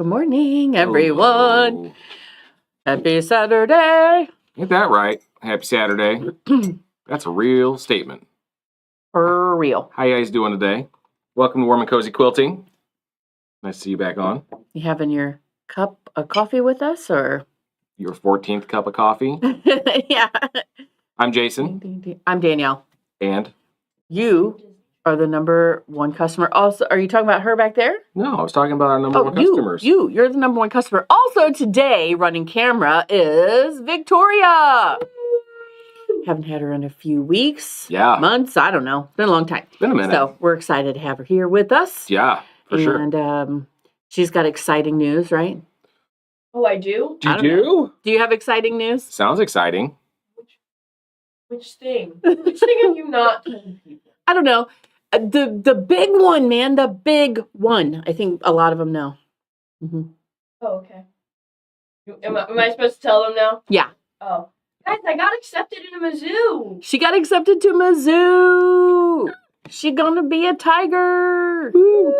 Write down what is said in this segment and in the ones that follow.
Good morning, everyone. Hello. Happy Saturday. Ain't that right? Happy Saturday. That's a real statement. For real. How you guys doing today? Welcome to Warm and Cozy Quilting. Nice to see you back on. You having your cup of coffee with us, or? Your 14th cup of coffee. Yeah. I'm Jason. I'm Danielle. And? You are the number one customer. Also, are you talking about her back there? No, I was talking about our number one customers. You're the number one customer. Also today, running camera is Victoria. Haven't had her in a few weeks. Yeah. Months, I don't know. It's been a long time. It's been a minute. So we're excited to have her here with us. Yeah, for sure. And she's got exciting news, right? Oh, I do? Do you? Do you have exciting news? Sounds exciting. Which thing? Which thing have you not told people? I don't know. The big one, man. The big one. I think a lot of them know. Mm-hmm. Oh, okay. Am I supposed to tell them now? Yeah. Oh. Guys, I got accepted in a Mizzou. She got accepted to Mizzou. She gonna be a tiger. Woo.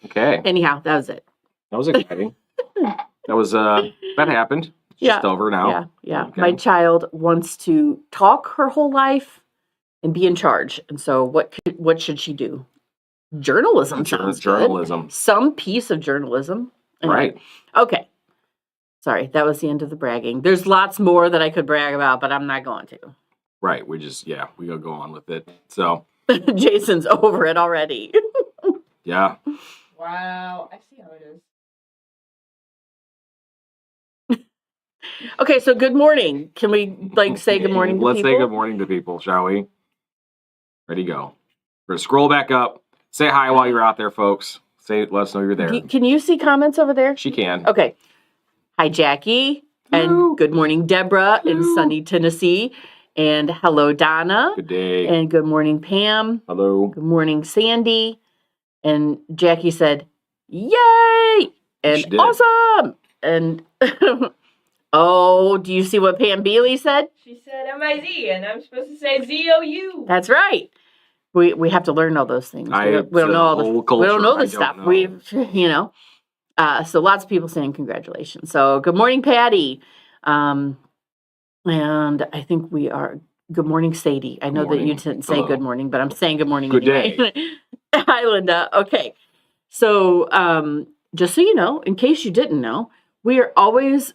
Okay. Anyhow, that was it. That was exciting. That happened. It's just over now. Yeah. Okay. My child wants to talk her whole life and be in charge. And so what should she do? Journalism sounds Journalism. good. Some piece of journalism. Anyway. Right. Okay. Sorry, that was the end of the bragging. There's lots more that I could brag about, but I'm not going to. Right. We gotta go on with it. So Jason's over it already. yeah. Wow. I see how it is. Okay, so good morning. Can we say good morning to Let's people? say good morning to people, shall we? Ready, go. We're gonna scroll back up. Say hi while you're out there, folks. Let us know you're there. Can you see comments over there? She can. Okay. Hi, Jackie. Hello. And good morning, Deborah in sunny Tennessee. And hello, Donna. Good day. And good morning, Pam. Hello. Good morning, Sandy. And Jackie said, yay! And awesome! And oh, do you see what Pam Bealey said? She said M-I-Z, and I'm supposed to say Z-O-U. That's right. We have to learn all those things. We don't know all the we don't know the stuff. So lots of people saying congratulations. So good morning, Patty. And I think we are good morning, Sadie. I know that you didn't say good morning, but I'm saying good morning anyway. Good day. Hi, Linda. Okay. So just so you know, in case you didn't know, we are always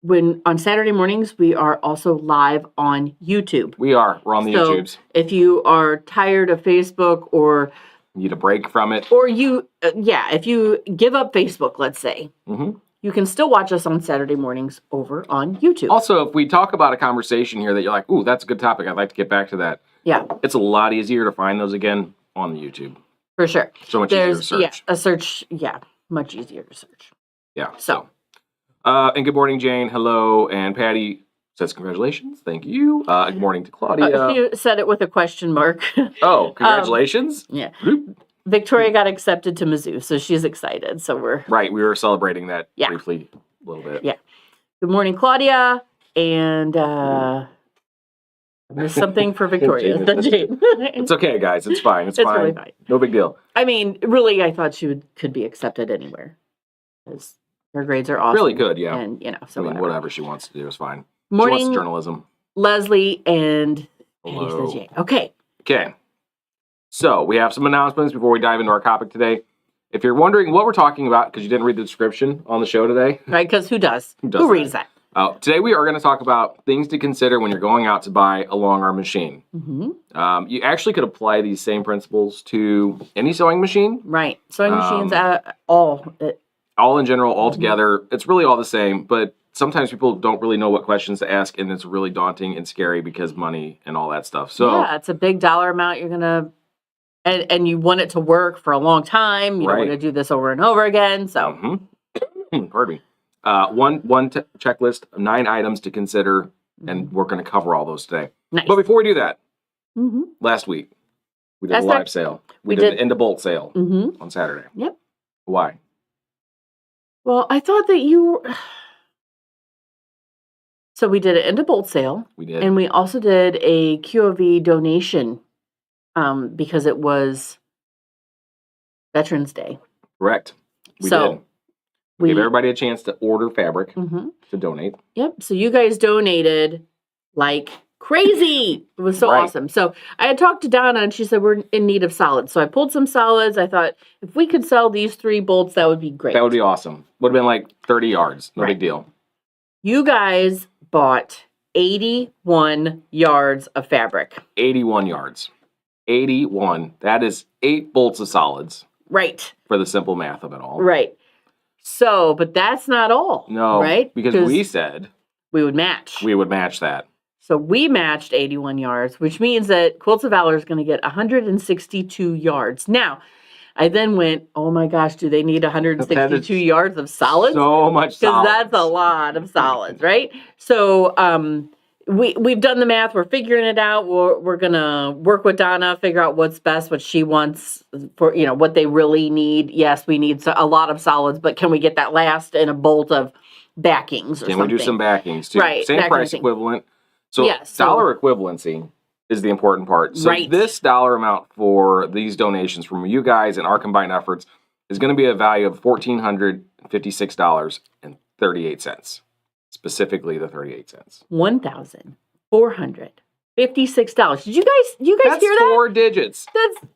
on Saturday mornings, we are also live on YouTube. We are. We're on the YouTubes. If you are tired of Facebook or need a break from it, or if you give up Facebook, let's say, you can still watch us on Saturday mornings over on YouTube. Also, if we talk about a conversation here that you're like, ooh, that's a good topic, I'd like to get back to that. Yeah. It's a lot easier to find those again on the YouTube. For sure. So much easier to search. Yeah, a search, much easier to search. Yeah. So. And good morning, Jane. Hello. And Patty says congratulations. Thank you. Good morning to Claudia. She said it with a question mark. Oh, congratulations. Yeah. Victoria got accepted to Mizzou, so she's excited. So we're... Right. We were celebrating that briefly a little bit. Yeah. Good morning, Claudia. And I missed something for Victoria. Jane. It's okay, guys. It's fine. It's fine. Really fine. No big deal. I mean, really, I thought she could be accepted anywhere. Because her grades are awesome. Really good, yeah. And, so whatever she wants to do is fine. Morning, she wants journalism. Leslie and hello. Jane. Okay. So we have some announcements before we dive into our topic today. If you're wondering what we're talking about, because you didn't read the description on the show today. Right, because who does? Who reads that? Today we are going to talk about things to consider when you're going out to buy a Longarm machine. You actually could apply these same principles to any sewing machine. Right. Sewing machines, all in general, all together. It's really all the same, but sometimes people don't really know what questions to ask, and it's really daunting and scary because money and all that stuff. So yeah, it's a big dollar amount. You're going to... And you want it to work for a long time. You don't want to do this over and over again. So, pardon me. One checklist, 9 items to consider, and we're going to cover all those today. Nice. But before we do that, last week we did a live sale. We did an end of bolt sale on Saturday. Yep. Why? Well, I thought that you. So we did an end of bolt sale. We did, and we also did a QOV donation. Because it was Veterans Day. Correct. We so did. Give everybody a chance to order fabric Mhm. to donate. Yep. So you guys donated like crazy. It was so Right. awesome. So I had talked to Donna and she said we're in need of solids. So I pulled some solids. I thought if we could sell these 3 bolts, that would be great. That would be awesome. Would have been like 30 yards. No Right. big deal. You guys bought 81 yards of fabric. 81 yards. 81. That is 8 bolts of solids Right. for the simple math of it all. Right. So, but that's not all. No, right? because we said we would match. we would match that. So we matched 81 yards, which means that Quilts of Valor is going to get 162 yards. Now, I then went, oh my gosh, do they need 162 yards of solids? So much solids. Because that's a lot of solids, right? So we've done the math. We're figuring it out. We're going to work with Donna, figure out what's best, what she wants for, what they really need. Yes, we need a lot of solids, but can we get that last in a bolt of backings or Can something? we do some backings too? Right, Same that kind of price thing. equivalent. So Yeah, so- dollar equivalency is the important part. So Right. this dollar amount for these donations from you guys and our combined efforts is going to be a value of $1,456.38. Specifically the 38 cents. $1,456. Did you guys That's hear that? 4 digits.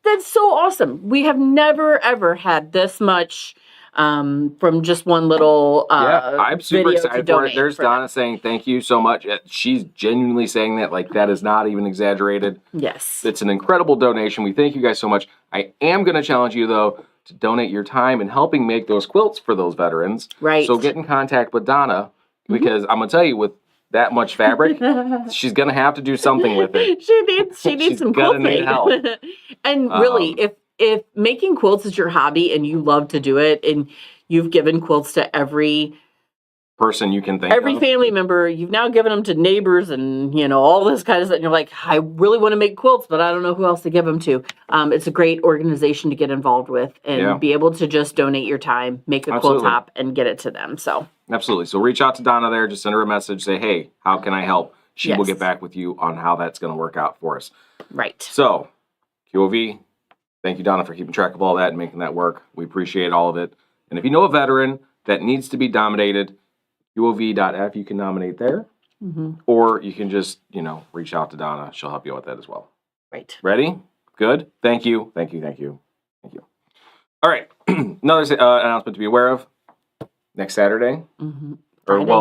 That's so awesome. We have never ever had this much from just one little Yeah, I'm super video to excited for it. donate There's for them. Donna saying thank you so much. She's genuinely saying that, like, that is not even exaggerated. Yes. It's an incredible donation. We thank you guys so much. I am going to challenge you, though, to donate your time in helping make those quilts for those veterans. Right. So get in contact with Donna, because I'm going to tell you, with that much fabric, she's going to have to do something with it. she needs She's some gonna quilting. need help. And really, if making quilts is your hobby and you love to do it and you've given quilts to every Person you can think every of. family member, you've now given them to neighbors and all this kind of stuff, and you're like, I really want to make quilts, but I don't know who else to give them to. It's a great organization to get involved with and be able to just donate your time, make a Absolutely. quilt top, and get it to them. So Absolutely. So reach out to Donna there. Just send her a message. Say, hey, how can I help? She will Yes. get back with you on how that's going to work out for us. right. So, QOV, thank you, Donna, for keeping track of all that and making that work. We appreciate all of it. And if you know a veteran that needs to be nominated, QOV.F, you can nominate there. Mm-hmm. Or you can just, reach out to Donna. She'll help you with that as well. Right. Ready? Good. Thank you. Thank you. Thank you. Thank you. All right. Another announcement to be aware of. Next Saturday, Mm-hmm.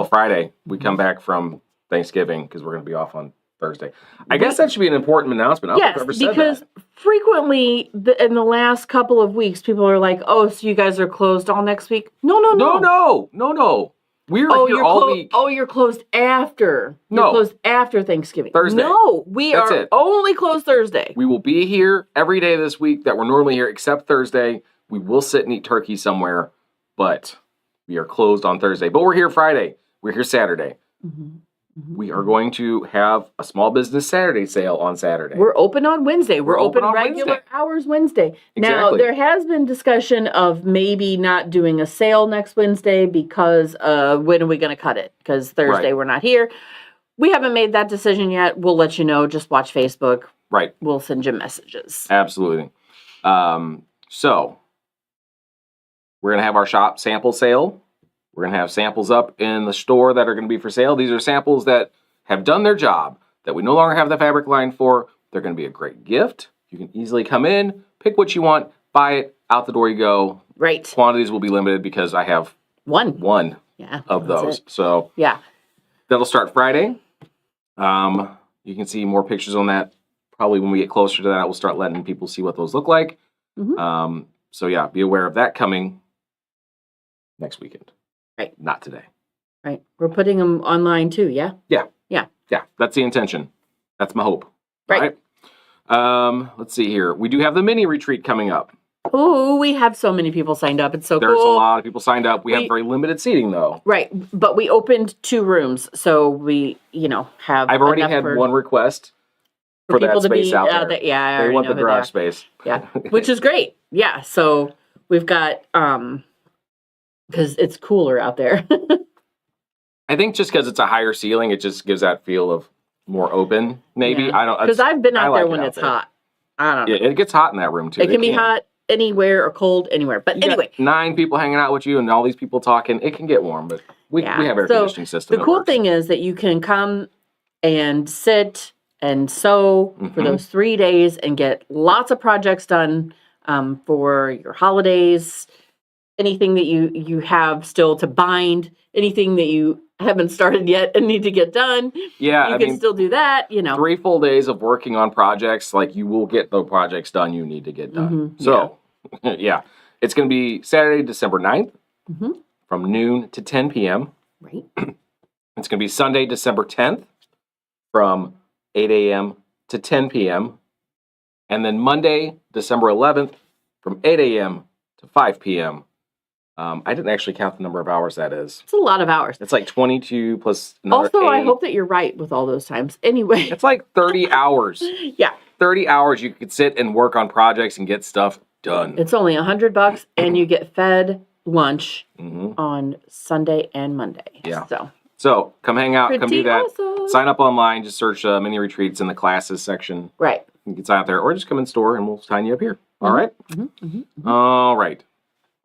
Friday, we come back from Thanksgiving because we're going to be off on Thursday. I guess that should be an important announcement. I don't think I've ever said because that. frequently in the last couple of weeks, people are like, "Oh, so you guys are closed all next week?" No. No. We're here all week. Oh, you're closed after. No. You're closed after Thanksgiving. Thursday. No, we That's are it. only closed Thursday. We will be here every day this week that we're normally here, except Thursday. We will sit and eat turkey somewhere, but we are closed on Thursday. But we're here Friday. We're here Saturday. Mm-hmm. We are going to have a small business Saturday sale on Saturday. We're open on Wednesday. We're open on regular Wednesday. hours Wednesday. Now, Exactly. there has been discussion of maybe not doing a sale next Wednesday because when are we going to cut it? Because Thursday Right. we're not here. We haven't made that decision yet. We'll let you know. Just watch Facebook. Right. We'll send you messages. Absolutely. So we're going to have our shop sample sale. We're going to have samples up in the store that are going to be for sale. These are samples that have done their job, that we no longer have the fabric line for. They're going to be a great gift. You can easily come in, pick what you want, buy it, out the door you go. Right. Quantities will be limited because I have one Yeah. of that's those. it. So Yeah. that'll start Friday. You can see more pictures on that. Probably when we get closer to that, we'll start letting people see what those look like. Mhm. So yeah, be aware of that coming next weekend. Right. Not today. Right. We're putting them online too. Yeah. Yeah, that's the intention. That's my hope. Right. All right. Let's see here. We do have the mini retreat coming up. Oh, we have so many people signed up. It's so There's cool. a lot of people signed up. We have very limited seating though. Right. But we opened 2 rooms. So we, have. I've already enough had for- one request for for that people to space be out there. yeah, I They already want know the who they are. garage space. Yeah, which is great. Yeah, so we've got because it's cooler out there. I think just because it's a higher ceiling, it just gives that feel of more open. Maybe Yeah. I don't Because I've been I out like there it when out it's there. hot. I don't know. Yeah, it gets hot in that room too. It can be hot. anywhere or cold anywhere. But You anyway, got 9 people hanging out with you and all these people talking. It can get warm, but we have air conditioning system. The cool thing is that you can come and sit and sew for those 3 days and get lots of projects done for your holidays, anything that you have still to bind, anything that you haven't started yet and need to get done. Yeah, you can still do that, 3 full days of working on projects, like you will get the projects done you need to get done. So, yeah, it's going to be Saturday, December 9th from noon to 10 p.m. Right. It's going to be Sunday, December 10th from 8 a.m. to 10 p.m. And then Monday, December 11th from 8 a.m. to 5 p.m. I didn't actually count the number of hours that is. It's a lot of hours. It's like 22 plus another Also, 8. I hope that you're right with all those times. Anyway. It's like 30 hours. Yeah. 30 hours you could sit and work on projects and get stuff done. It's only $100 and you get fed lunch on Sunday and Monday. Yeah. So come hang out, come do that. Awesome. Sign up online, just search mini retreats in the classes section. Right. You can sign up there or just come in store and we'll sign you up here. All right? All right.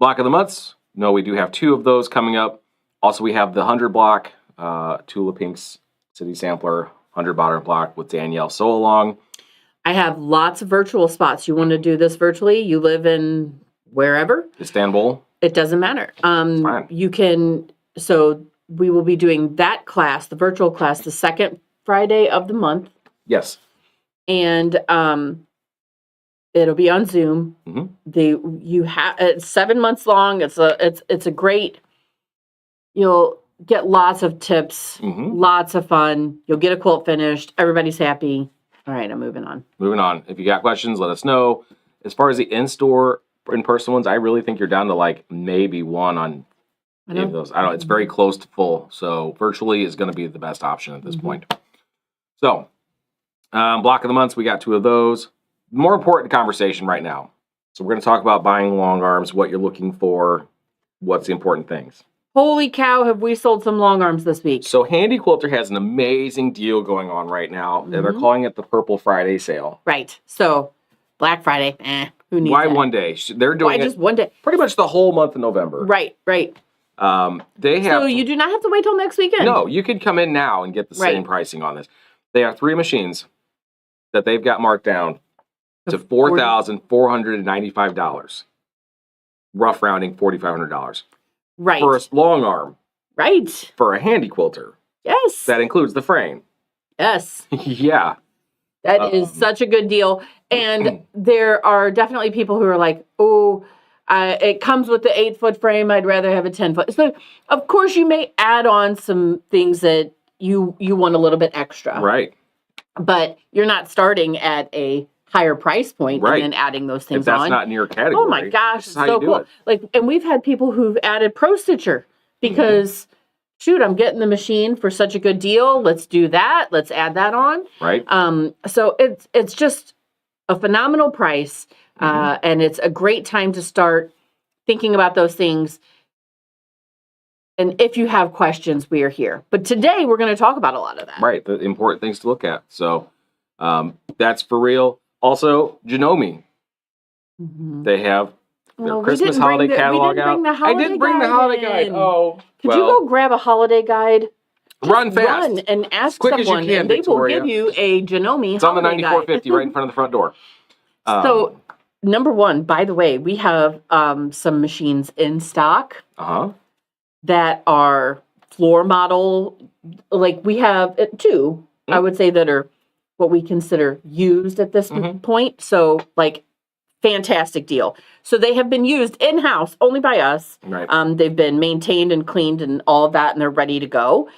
Block of the months. No, we do have 2 of those coming up. Also, we have the 100 block, Tula Pink's City Sampler, 100 batter block with Danielle Sew Along. I have lots of virtual spots. You want to do this virtually? You live in wherever? Istanbul. It doesn't matter. Fine. You can, so we will be doing that class, the virtual class, the second Friday of the month. Yes. And it'll be on Zoom. It's 7 months long. It's a great, you'll get lots of tips, lots of fun. You'll get a quilt finished. Everybody's happy. All right, I'm moving on. Moving on. If you got questions, let us know. As far as the in-store, in-person ones, I really think you're down to like maybe one on any of those. I don't know. It's very close to full. So virtually is going to be the best option at this point. So block of the months, we got 2 of those. More important conversation right now. So we're going to talk about buying long arms, what you're looking for, what's the important things. Holy cow, have we sold some long arms this week. So Handy Quilter has an amazing deal going on right now. And they're calling it the Purple Friday sale. Right. So Black Friday, who needs Why that? one day? They're doing just one day? Pretty much the whole month of November. Right. They have. So you do not have to wait till next weekend. No, you could come in now and get the same pricing on this. They have 3 machines that they've got marked down to $4,495. Rough rounding, $4,500. Right. For a long arm. Right. For a Handy Quilter. Yes. That includes the frame. Yes. Yeah. That is such a good deal. And there are definitely people who are like, oh, it comes with the 8-foot frame. I'd rather have a 10-foot. So, of course, you may add on some things that you want a little bit extra. Right. But you're not starting at a higher price point and then adding those things if that's on. not in your category. Oh my gosh, it's so cool. And we've had people who've added Pro Stitcher because shoot, I'm getting the machine for such a good deal. Let's do that. Let's add that on. Right. So it's just a phenomenal price. And it's a great time to start thinking about those things. And if you have questions, we are here. But today we're going to talk about a lot of that. Right. The important things to look at. So that's for real. Also, Janome. They have their Christmas holiday catalog out. I didn't bring the holiday guide. Oh. Could you go grab a holiday guide? Run fast. Run and ask quick someone, as you can, and they Victoria. will give you a Janome It's on the holiday 9450 right in front of the front door. So, number one, by the way, we have some machines in stock that are floor model. Like we have 2, I would say, that are what we consider used at this point. So, like, fantastic deal. So they have been used in-house only by us. Right. They've been maintained and cleaned and all of that, and they're ready to go.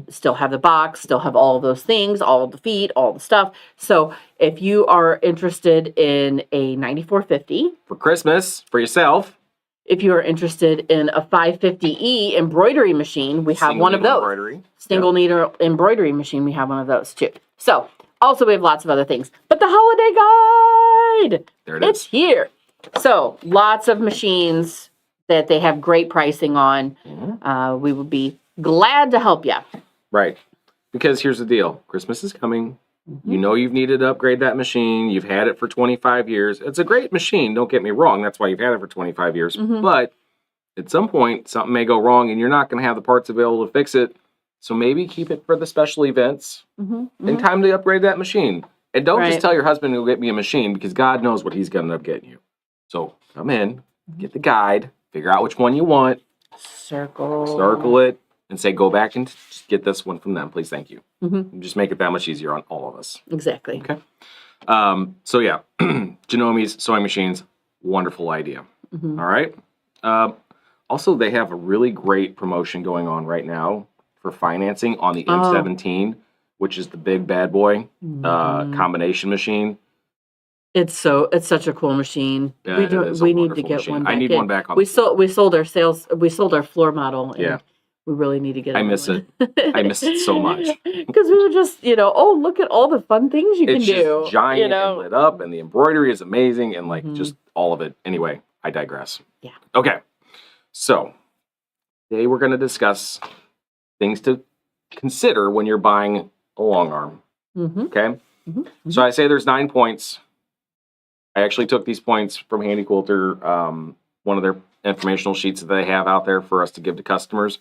Still have the box, still have all of those things, all of the feet, all the stuff. So if you are interested in a 9450 for Christmas for yourself, if you are interested in a 550E embroidery machine, we have one of those. Single needle embroidery machine, we have one of those too. So also we have lots of other things. But the holiday guide, it's here. So lots of machines that they have great pricing on. We would be glad to help you. Right. Because here's the deal. Christmas is coming. You know you've needed to upgrade that machine. You've had it for 25 years. It's a great machine, don't get me wrong. That's why you've had it for 25 years. But at some point, something may go wrong and you're not going to have the parts available to fix it. So maybe keep it for the special events and time to upgrade that machine. And don't just tell your husband to go get me a machine because God knows what he's going to end up getting you. So come in, get the guide, figure out which one you want. Circle it, and say, go back and just get this one from them, please, thank you. Just make it that much easier on all of us. Exactly. Okay. So yeah, Genomi's sewing machines, wonderful idea. All right. Also, they have a really great promotion going on right now for financing on the M17, which is the big bad boy combination machine. It's such a cool machine. Yeah, we need to get one back. I need one back on. We sold our floor model. And we really need to get. I miss it. I miss it so much because we were just look at all the fun things you can do. It's just giant and lit up, and the embroidery is amazing, and like just all of it. Anyway, I digress. Yeah. Okay. So today we're going to discuss things to consider when you're buying a long arm. Okay. So I say there's 9 points. I actually took these points from Handy Quilter, one of their informational sheets that they have out there for us to give to customers.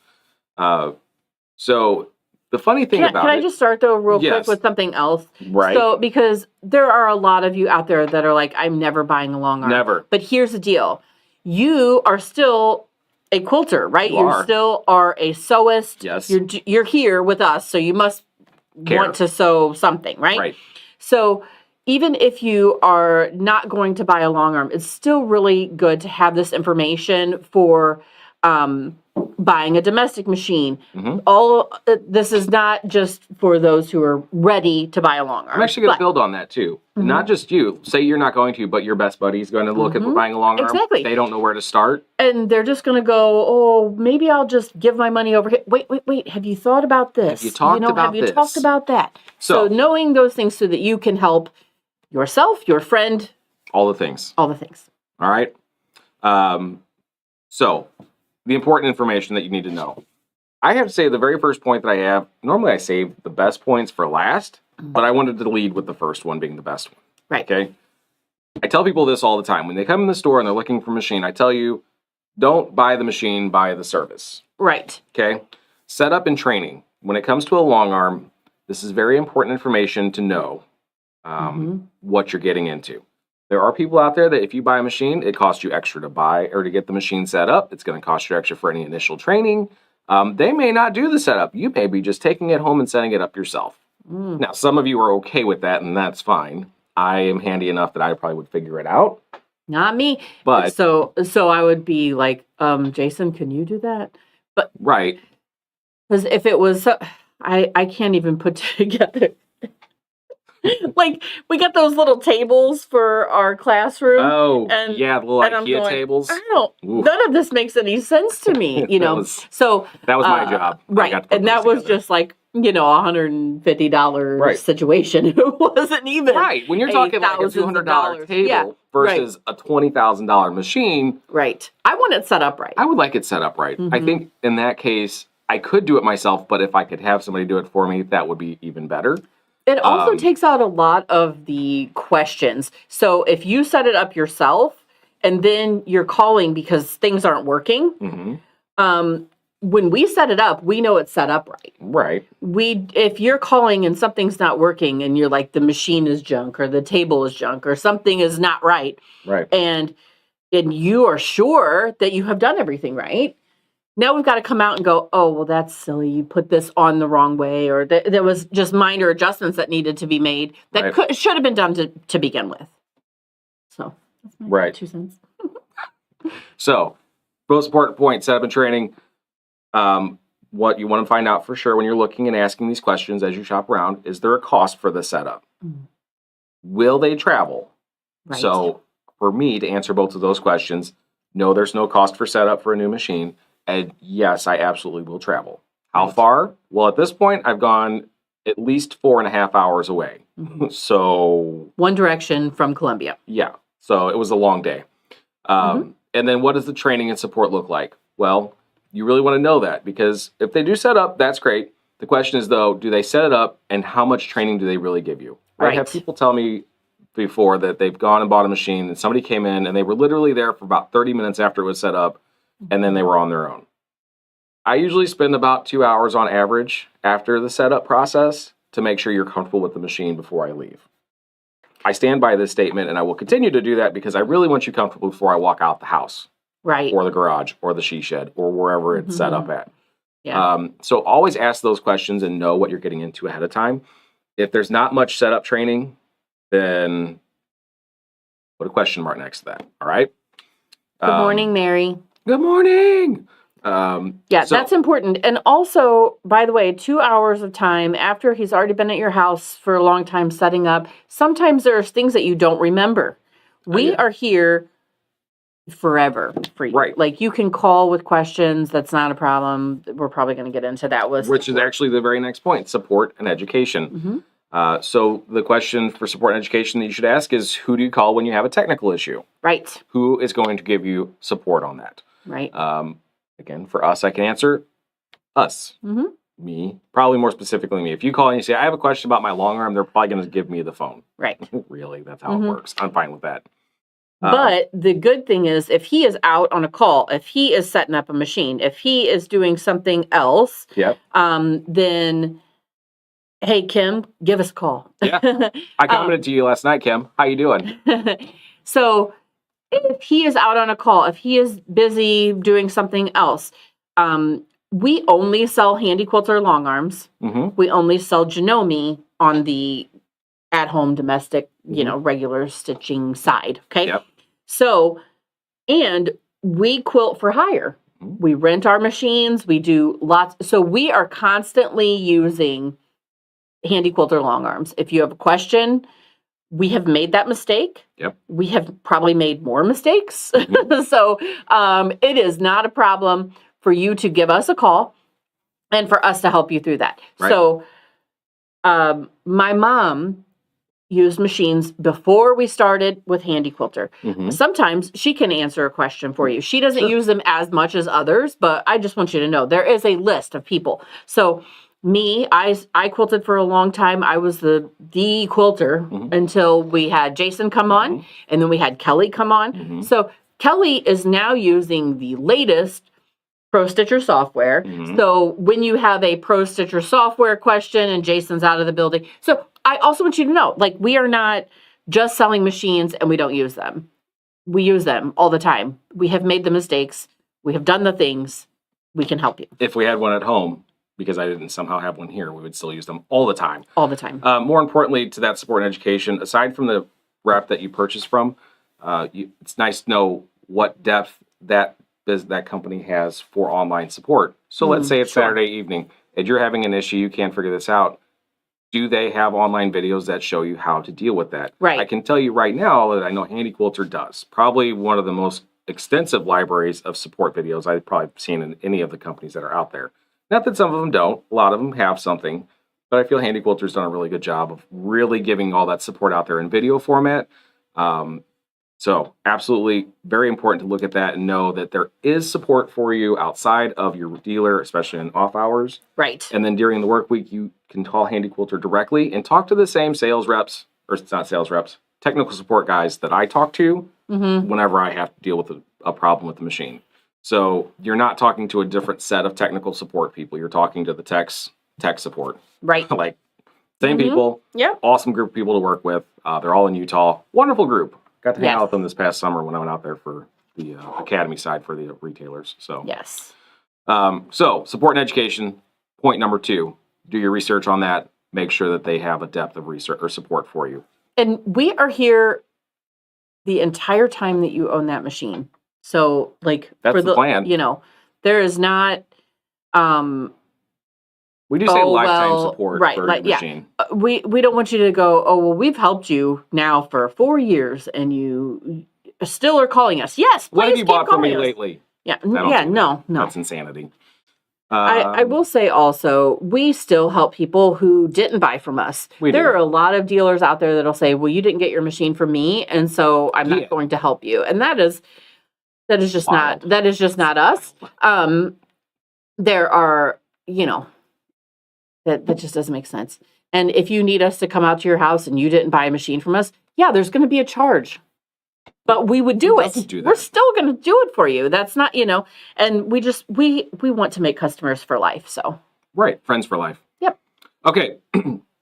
So the funny thing about can I just start though real quick with something else? Right. So because there are a lot of you out there that are like, I'm never buying a long arm. Never. But here's the deal. You are still a quilter, right? You still are a sewist. Yes. You're here with us, so you must want to sew something, right? Right. So even if you are not going to buy a long arm, it's still really good to have this information for buying a domestic machine. This is not just for those who are ready to buy a long arm. I'm actually going to build on that too. Not just you. Say you're not going to, but your best buddy is going to look at buying a long arm. Exactly. They don't know where to start. And they're just going to go, oh, maybe I'll just give my money over here. Wait. Have you thought about this? Have you talked about this? Have you talked about that? So knowing those things so that you can help yourself, your friend. All the things. All the things. All right. So the important information that you need to know. I have to say the very first point that I have, normally I save the best points for last, but I wanted to lead with the first one being the best one. Right. Okay. I tell people this all the time. When they come in the store and they're looking for a machine, I tell you, don't buy the machine, buy the service. Right. Okay. Setup and training. When it comes to a long arm, this is very important information to know what you're getting into. There are people out there that if you buy a machine, it costs you extra to buy or to get the machine set up. It's going to cost you extra for any initial training. They may not do the setup. You may be just taking it home and setting it up yourself. Now, some of you are okay with that, and that's fine. I am handy enough that I probably would figure it out. Not me. But so I would be like, Jason, can you do that? But right. Because if it was, I can't even put together. Like, we got those little tables for our classroom. Oh, and, yeah, the little IKEA tables. None of this makes any sense to me, that was my job. Right. And that was just like, $150 situation. It wasn't even. Right. When you're talking like a $200 table versus a $20,000 machine. Right. I want it set up right. I would like it set up right. I think in that case, I could do it myself, but if I could have somebody do it for me, that would be even better. It also takes out a lot of the questions. So if you set it up yourself and then you're calling because things aren't working, when we set it up, we know it's set up right. Right. If you're calling and something's not working and you're like, the machine is junk or the table is junk or something is not right. Right. And you are sure that you have done everything right. Now we've got to come out and go, oh, well, that's silly. You put this on the wrong way, or there was just minor adjustments that needed to be made that should have been done to begin with. So that's my 2 cents. So, most important point, setup and training. What you want to find out for sure when you're looking and asking these questions as you shop around, is there a cost for the setup? Will they travel? Right. So, for me to answer both of those questions, no, there's no cost for setup for a new machine. And yes, I absolutely will travel. How far? Well, at this point, I've gone at least 4.5 hours away. So one direction from Columbia. Yeah. So it was a long day. And then what does the training and support look like? Well, you really want to know that because if they do set up, that's great. The question is, though, do they set it up, and how much training do they really give you? I have Right. people tell me before that they've gone and bought a machine, and somebody came in, and they were literally there for about 30 minutes after it was set up, and then they were on their own. I usually spend about 2 hours on average after the setup process to make sure you're comfortable with the machine before I leave. I stand by this statement, and I will continue to do that because I really want you comfortable before I walk out the house Right. or the garage or the she shed or wherever it's set up at. Yeah. So always ask those questions and know what you're getting into ahead of time. If there's not much setup training, then put a question mark next to that. All right. Good morning, Mary. Good morning. Yeah, so- that's important. And also, by the way, 2 hours of time after he's already been at your house for a long time setting up, sometimes there's things that you don't remember. We yeah. are here forever for you. Right. Like you can call with questions. That's not a problem. We're probably going to get into that with which is actually the very next point: support and education. Mhm. So the question for support and education that you should ask is, who do you call when you have a technical issue? Right. Who is going to give you support on that? Right. Again, for us, I can answer us. Mhm. Me, probably more specifically me. If you call and you say, I have a question about my long arm, they're probably going to give me the phone. Right. Really? That's how Mhm. it works. I'm fine with that. But the good thing is, if he is out on a call, if he is setting up a machine, if he is doing something else, Yep. then, hey, Kim, give us a call. Yeah. I commented to you last night, Kim. How you doing? So if he is out on a call, if he is busy doing something else, we only sell Handy Quilter long arms. Mm-hmm. We only sell Janome on the at-home domestic, regular stitching side. Okay. Yep. So, and we quilt for hire. Mhm. We rent our machines. We do lots. So we are constantly using Handy Quilter long arms. If you have a question, we have made that mistake. Yep. We have probably made more mistakes. Mhm. So it is not a problem for you to give us a call and for us to help you through that. Right. So my mom used machines before we started with Handy Quilter. Mhm. Sometimes she can answer a question for you. She doesn't Sure. use them as much as others, but I just want you to know there is a list of people. So me, I quilted for a long time. I was the quilter Mhm. until we had Jason come on, Mhm. and then we had Kelly come on. Mhm. So Kelly is now using the latest Pro Stitcher software. Mhm. So when you have a Pro Stitcher software question and Jason's out of the building. So I also want you to know, like, we are not just selling machines and we don't use them. We use them all the time. We have made the mistakes. We have done the things. We can help you If we had one at home, because I didn't somehow have one here, we would still use them all the time. all the time. More importantly, to that support and education, aside from the rep that you purchase from, it's nice to know what depth that company has for online support. So let's say it's sure. Saturday evening and you're having an issue, you can't figure this out. Do they have online videos that show you how to deal with that? Right. I can tell you right now that I know Handy Quilter does. Probably one of the most extensive libraries of support videos I've probably seen in any of the companies that are out there. Not that some of them don't. A lot of them have something. But I feel Handy Quilter's done a really good job of really giving all that support out there in video format. So absolutely very important to look at that and know that there is support for you outside of your dealer, especially in off hours. Right. And then during the work week, you can call Handy Quilter directly and talk to the same sales reps, or it's not sales reps, technical support guys that I talk to Mm-hmm. whenever I have to deal with a problem with the machine. So you're not talking to a different set of technical support people. You're talking to the tech support. Right. Like, same Mhm. people, Yeah. awesome group of people to work with. They're all in Utah. Wonderful group. Got to hang Yes. out with them this past summer when I went out there for the academy side for the retailers. So, Yes. so support and education. Point number 2: do your research on that. Make sure that they have a depth of research or support for you. And we are here the entire time that you own that machine. So, like, That's for the plan. There is not. We do say Oh, lifetime well, support right, for like, your yeah. machine. We don't want you to go, oh, well, we've helped you now for 4 years and you still are calling us. Yes, What please have you keep bought from calling me us. lately? Yeah, I don't do that. no. That's insanity. I will say also, we still help people who didn't buy from us. We There do. are a lot of dealers out there that'll say, well, you didn't get your machine from me, and so I'm Yeah. not going to help you. And that is just Wild. not us. There are, That just doesn't make sense. And if you need us to come out to your house and you didn't buy a machine from us, yeah, there's going to be a charge. But we would do Who it. doesn't do that? We're still going to do it for you. That's not, and we want to make customers for life. So, Right. Friends for life. Yep. Okay.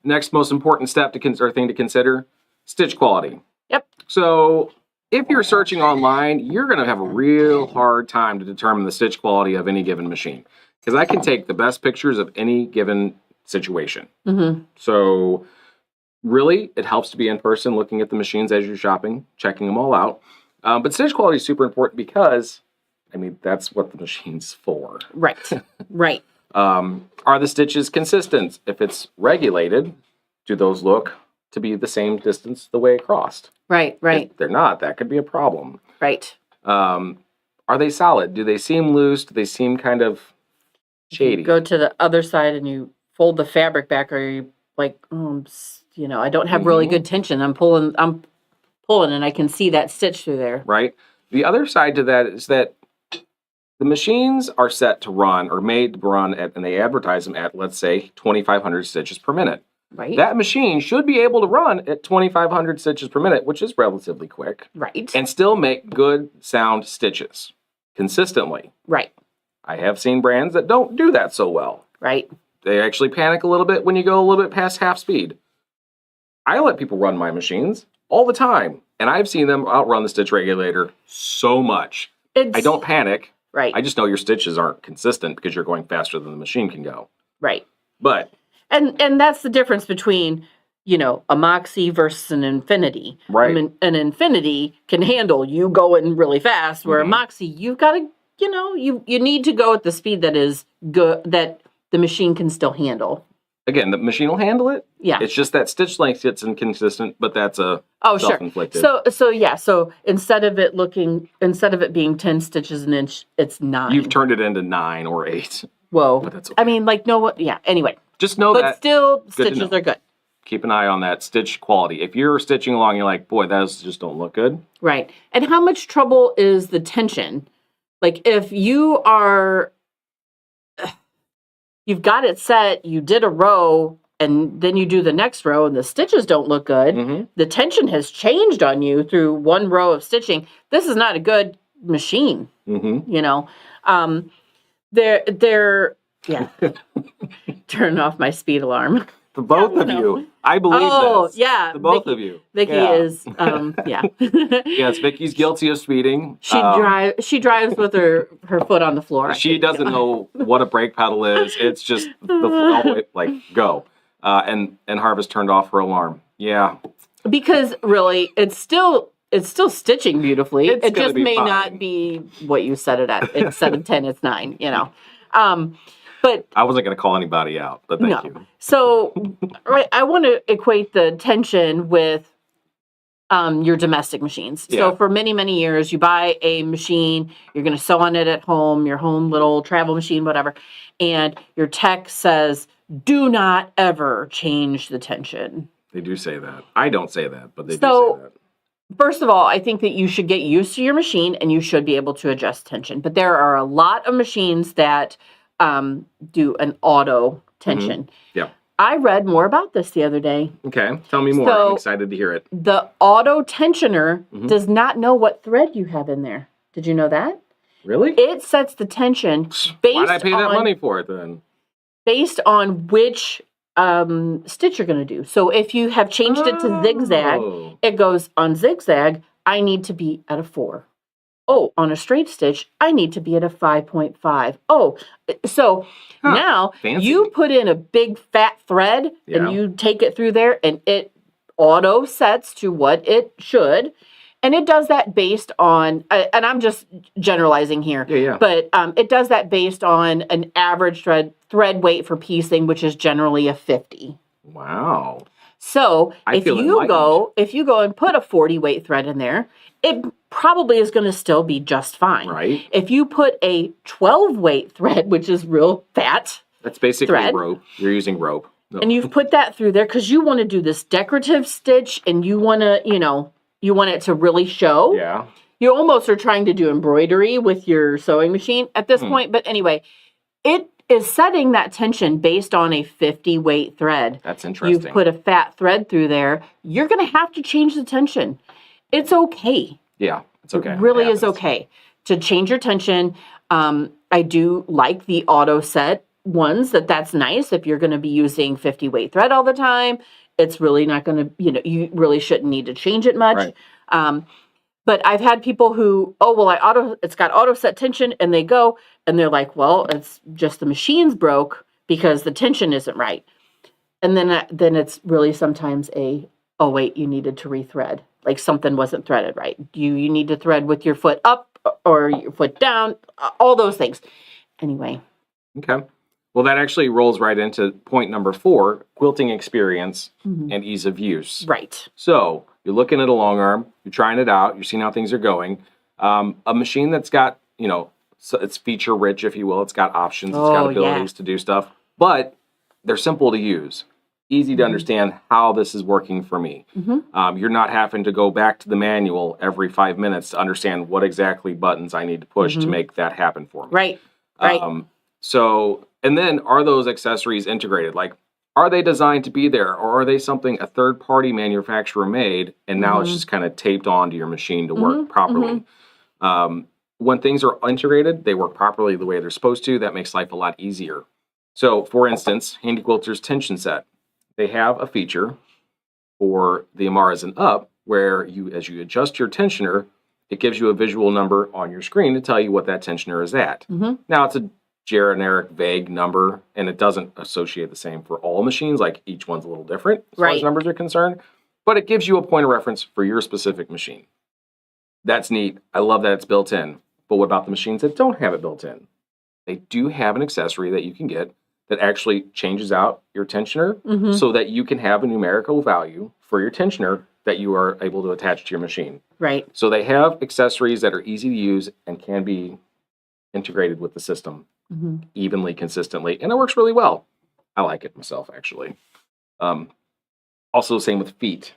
Next most important step or thing to consider, stitch quality. Yep. So if you're searching online, you're going to have a real hard time to determine the stitch quality of any given machine. Because I can take the best pictures of any given situation. Mm-hmm. So really, it helps to be in person, looking at the machines as you're shopping, checking them all out. But stitch quality is super important because, that's what the machine's for. Right. Right. Are the stitches consistent? If it's regulated, do those look to be the same distance the way it crossed? Right. Right. If they're not, that could be a problem. Right. Are they solid? Do they seem loose? Do they seem kind of shady? You go to the other side and you fold the fabric back, or you like, I don't have really good tension. I'm pulling, and I can see that stitch through there. Right. The other side to that is that the machines are set to run or made to run and they advertise them at, let's say, 2,500 stitches per minute. Right. That machine should be able to run at 2,500 stitches per minute, which is relatively quick, Right. and still make good sound stitches consistently. Right. I have seen brands that don't do that so well. Right. They actually panic a little bit when you go a little bit past half speed. I let people run my machines all the time, and I've seen them outrun the stitch regulator so much. I don't panic. Right. I just know your stitches aren't consistent because you're going faster than the machine can go. Right. But and that's the difference between, a Moxie versus an Infinity. Right. An Infinity can handle you going really fast, where a Moxie, you've got to, you need to go at the speed that is good, that the machine can still handle. again, the machine will handle it. Yeah. It's just that stitch length gets inconsistent, but that's a self-inflicted. Sure. So instead of it being 10 stitches an inch, it's 9. You've turned it into 9 or 8. Whoa. But that's okay. I mean, anyway. Just know but that. Still, Good stitches are good. Keep an eye on that stitch quality. If you're stitching along, you're like, boy, those just don't look good. Right. And how much trouble is the tension? Like if you've got it set, you did a row, and then you do the next row and the stitches don't look good. Mm-hmm. The tension has changed on you through one row of stitching. This is not a good machine. Mm-hmm. Turn off my speed alarm. For both of you. I believe this. Oh, yeah. The both of you. Vicky is, yeah. Yes, Vicky's guilty of speeding. She drives with her foot on the floor. She doesn't know what a brake pedal is. It's just go. And Harvest turned off her alarm. Yeah. Because really, it's still stitching beautifully. It just may fine. not be what you set it at. Instead of 10, it's 9, But I wasn't going to call anybody out, but thank you. So, right, I want to equate the tension with your domestic machines. Yeah. So for many, many years, you buy a machine, you're going to sew on it at home, your home little travel machine, whatever, and your tech says, do not ever change the tension. They do say that. I don't say that, but they do say that. First of all, I think that you should get used to your machine and you should be able to adjust tension. But there are a lot of machines that do an auto tension. Mm-hmm. Yeah. I read more about this the other day. Okay. Tell me more. I'm excited to hear it. The auto tensioner does not know what thread you have in there. Did you know that? Really? It sets the tension based Why'd I pay that money for it then? Based on which stitch you're going to do. So if you have changed it to zigzag, it goes on zigzag, I need to be at a 4. Oh, on a straight stitch, I need to be at a 5.5. Oh, so now fancy. You put in a big fat thread and you take it through there and it auto sets to what it should. And it does that based on, and I'm just generalizing here, but it does that based on an average thread weight for piecing, which is generally a 50. Wow. So if you go and put a 40 weight thread in there, it probably is going to still be just fine. Right. If you put a 12 weight thread, which is real fat, that's basically thread, rope. You're using rope. No. And you've put that through there because you want to do this decorative stitch and you want to, you want it to really show. Yeah. You almost are trying to do embroidery with your sewing machine at this point. But anyway, is setting that tension based on a 50 weight thread. That's interesting. You've put a fat thread through there. You're going to have to change the tension. It's okay. Yeah, it's okay. It really is happens. okay to change your tension. I do like the auto set ones. That's nice if you're going to be using 50 weight thread all the time. It's really not going to, you really shouldn't need to change it much. Right. But I've had people who, it's got auto set tension, and they go and they're like, well, it's just the machine's broke because the tension isn't right. And then it's really sometimes oh wait, you needed to rethread. Like something wasn't threaded right. You need to thread with your foot up or your foot down, all those things. Anyway. Okay. Well, that actually rolls right into point number 4, quilting experience and ease of use. Right. So you're looking at a long arm, you're trying it out, you're seeing how things are going. A machine that's got, so it's feature rich, if you will. It's got options, it's got abilities to do stuff, but they're simple to use. Easy to understand how this is working for me. You're not having to go back to the manual every 5 minutes to understand what exactly buttons I need to push to make that happen for me. Right. So, and then are those accessories integrated? Like, are they designed to be there, or are they something a third-party manufacturer made, and now it's just kind of taped onto your machine to work properly? When things are integrated, they work properly the way they're supposed to. That makes life a lot easier. So, for instance, Handy Quilter's tension set. They have a feature for the Amaras and up where as you adjust your tensioner, it gives you a visual number on your screen to tell you what that tensioner is at. Now, it's a generic, vague number, and it doesn't associate the same for all machines. Like, each one's a little different as far as numbers are concerned, but it gives you a point of reference for your specific machine. That's neat. I love that it's built in. But what about the machines that don't have it built in? They do have an accessory that you can get that actually changes out your tensioner so that you can have a numerical value for your tensioner that you are able to attach to your machine. Right. So they have accessories that are easy to use and can be integrated with the system evenly, consistently, and it works really well. I like it myself, actually. Also, same with feet.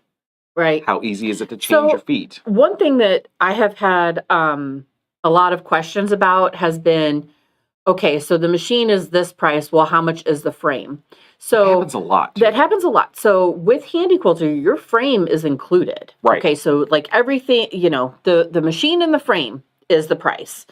Right. How easy is it to change your feet? One thing that I have had a lot of questions about has been, okay, so the machine is this price. Well, how much is the frame? So That happens a lot. That happens a lot. So with Handy Quilter, your frame is included. Right. Okay, so like everything, the machine and the frame is the price.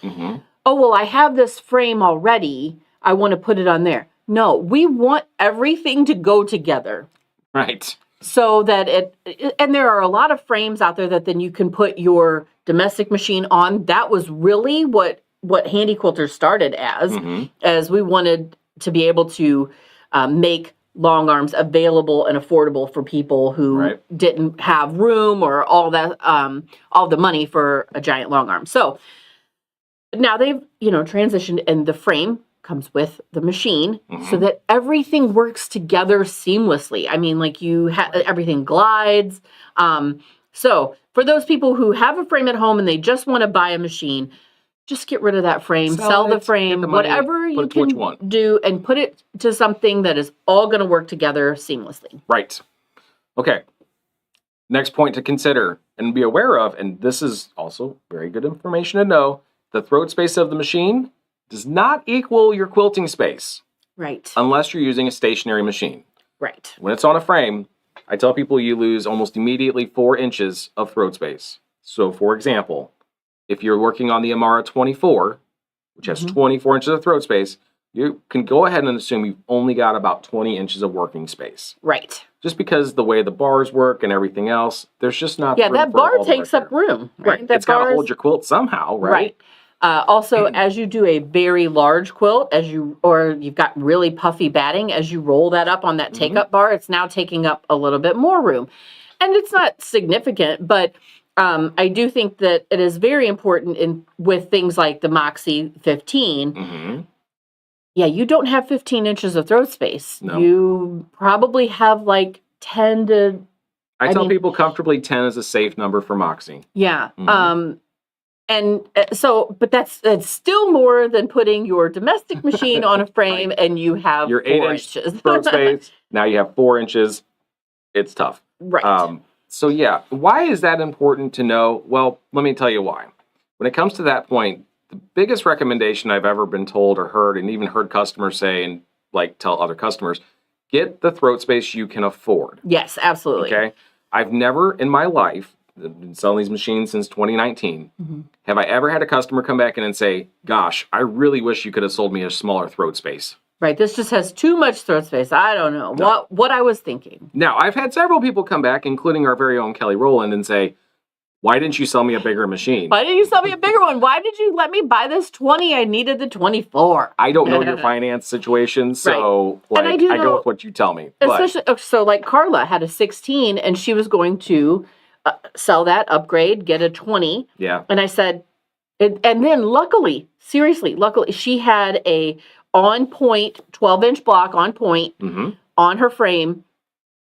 Oh, well, I have this frame already. I want to put it on there. No, we want everything to go together. Right. So that and there are a lot of frames out there that then you can put your domestic machine on. That was really what Handy Quilter started as we wanted to be able to make long arms available and affordable for people who didn't have room or all the money for a giant long arm. So now they've, transitioned, and the frame comes with the machine so that everything works together seamlessly. I mean, like everything glides. So for those people who have a frame at home and they just want to buy a machine, just get rid of that frame, sell the frame, whatever you can do, and put it to something that is all going to work together seamlessly. Right. Okay. Next point to consider and be aware of, and this is also very good information to know, the throat space of the machine does not equal your quilting space. Right. Unless you're using a stationary machine. Right. When it's on a frame, I tell people you lose almost immediately 4 inches of throat space. So, for example, if you're working on the Amara 24, which has 24 inches of throat space, you can go ahead and assume you've only got about 20 inches of working space. Right. Just because the way the bars work and everything else, there's just not room that bar takes up room. Right. It's got to hold your quilt somehow, right? Also, as you do a very large quilt, or you've got really puffy batting, as you roll that up on that take-up bar, it's now taking up a little bit more room. And it's not significant, but I do think that it is very important with things like the Moxie 15. Yeah, you don't have 15 inches of throat space. No. You probably have like 10 to... I tell people comfortably 10 is a safe number for Moxie. Yeah. And so, but that's still more than putting your domestic machine on a frame and you have your 4 inches throat space. Now you have 4 inches. It's tough. Right. So yeah, why is that important to know? Well, let me tell you why. When it comes to that point, the biggest recommendation I've ever been told or heard, and even heard customers say, and like tell other customers, get the throat space you can afford. Yes, absolutely. Okay. I've never in my life, I've been selling these machines since 2019, have I ever had a customer come back in and say, gosh, I really wish you could have sold me a smaller throat space. Right. This just has too much throat space. I don't know what I was thinking. Now, I've had several people come back, including our very own Kelly Rowland, and say, why didn't you sell me a bigger machine? Why didn't you sell me a bigger one? Why did you let me buy this 20? I needed the 24. I don't know your finance situation, so And I do I know- go with what you tell me. But Especially, so like Carla had a 16 and she was going to sell that, upgrade, get a 20. yeah, And I said, and then luckily, seriously, luckily, she had a on point 12-inch block on point on her frame,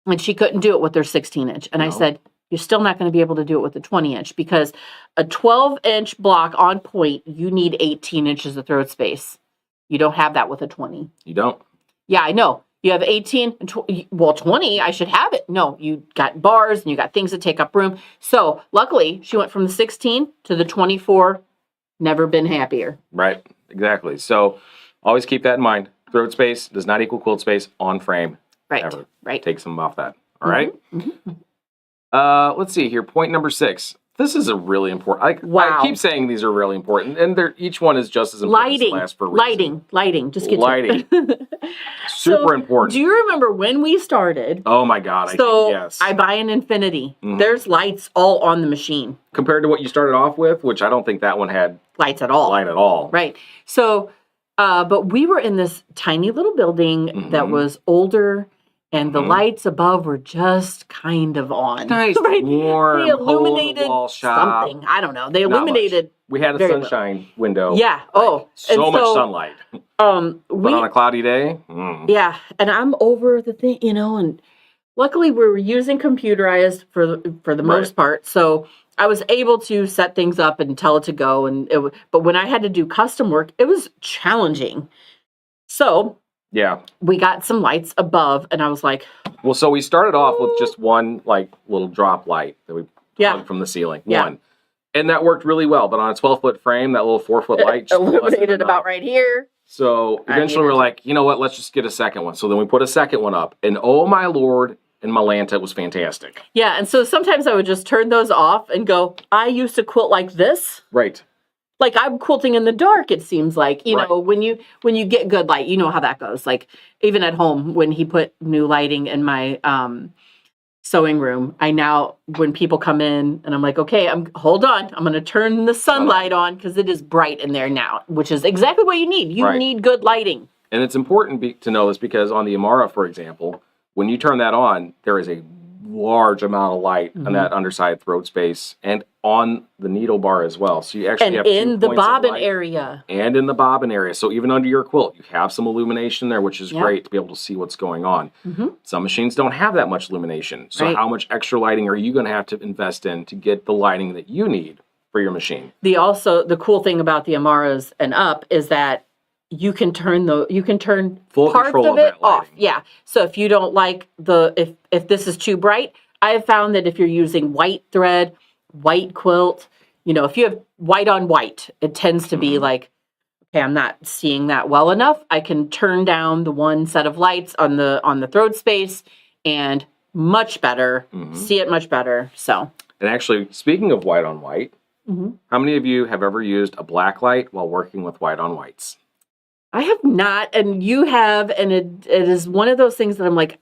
and she couldn't do it with her 16-inch. And I No. said, you're still not going to be able to do it with the 20-inch because a 12-inch block on point, you need 18 inches of throat space. You don't have that with a 20. you don't. Yeah, I know. You have 18 and 20, I should have it. No, you got bars and you got things that take up room. So luckily, she went from the 16 to the 24. Never been happier. Right, exactly. So always keep that in mind. Throat space does not equal quilt space on frame. Right, Ever. right. Take some off that. All right. Mhm. Let's see here. Point number 6. This is a really important. Wow. I keep saying these are really important, and each one is just as important as the last for a reason. Lighting. Just get Lighting. to it. Super So, important. Do you remember when we started? Oh my God. Yes. I buy an Infinity. Mhm. There's lights all on the machine. Compared to what you started off with, which I don't think that one had Lights at all. light at all. Right. So, but we were in this tiny little building that Mhm. was older, and the Mhm. lights above were just kind of on. Nice, Right? warm, They illuminated hole-in-the-wall shop. something. I don't know. They Not much. illuminated. We had a Very well. sunshine window. Yeah. Oh. So and much sunlight. But We. on a cloudy day, Yeah, and I'm over the thing, and luckily we were using computerized for the most part, so I was able to set things up and tell it to go. But when I had to do custom work, it was challenging. So yeah. we got some lights above, and I was like, Well, so we started off with just one little drop light that we Yeah. hung from the ceiling. Yeah. One. And that worked really well. But on a 12-foot frame, that little 4-foot light just wasn't illuminated enough. about right here. So I eventually we're needed- like, you know what? Let's just get a second one. So then we put a second one up. And oh my Lord, in Malanta, it was fantastic. Yeah, and so sometimes I would just turn those off and go, I used to quilt like this. Right. Like I'm quilting in the dark, it seems like. You Right. know, when you get good light, you know how that goes. Like even at home, when he put new lighting in my sewing room, when people come in and I'm like, okay, hold on, I'm gonna turn the sunlight on because it is bright in there now, which is exactly what you need. You Right. need good lighting. And it's important to know this because on the Amara, for example, when you turn that on, there is a large amount of light on that underside throat space and on the needle bar as well. So you actually And have 2 in the points of bobbin light. area. And in the bobbin area. So even under your quilt, you have some illumination there, which is Yeah. great to be able to see what's going on. Mhm. Some machines don't have that much illumination. So Right. how much extra lighting are you going to have to invest in to get the lighting that you need for your machine? The cool thing about the Amaras and up is that you can turn Full parts control of of it that off. lighting. Yeah. So if you don't like if this is too bright, I have found that if you're using white thread, white quilt, if you have white on white, it tends to be like, okay, I'm not seeing that well enough. I can turn down the one set of lights on the throat space and much better, see it much better. So, And actually, speaking of white on white, how many of you have ever used a black light while working with white on whites? I have not, and you have, and it is one of those things that I'm like,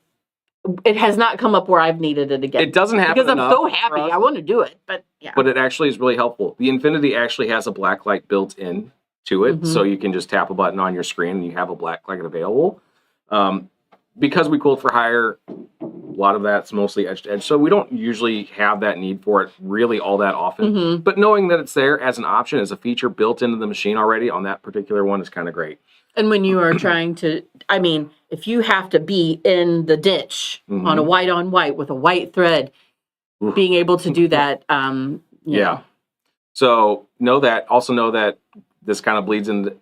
it has not come up where I've needed it again. It doesn't happen because I'm enough so for happy. us. I want to do it, but yeah. But it actually is really helpful. The Infinity actually has a black light built in to it, so you can just tap a button on your screen and you have a black light available. Because we quilt for hire, a lot of that's mostly edge to edge, so we don't usually have that need for it really all that often. But knowing that it's there as an option, as a feature built into the machine already on that particular one is kind of great. And when you are trying to, if you have to be in the ditch on a white on white with a white thread, being able to do that, Yeah. So know that this kind of bleeds into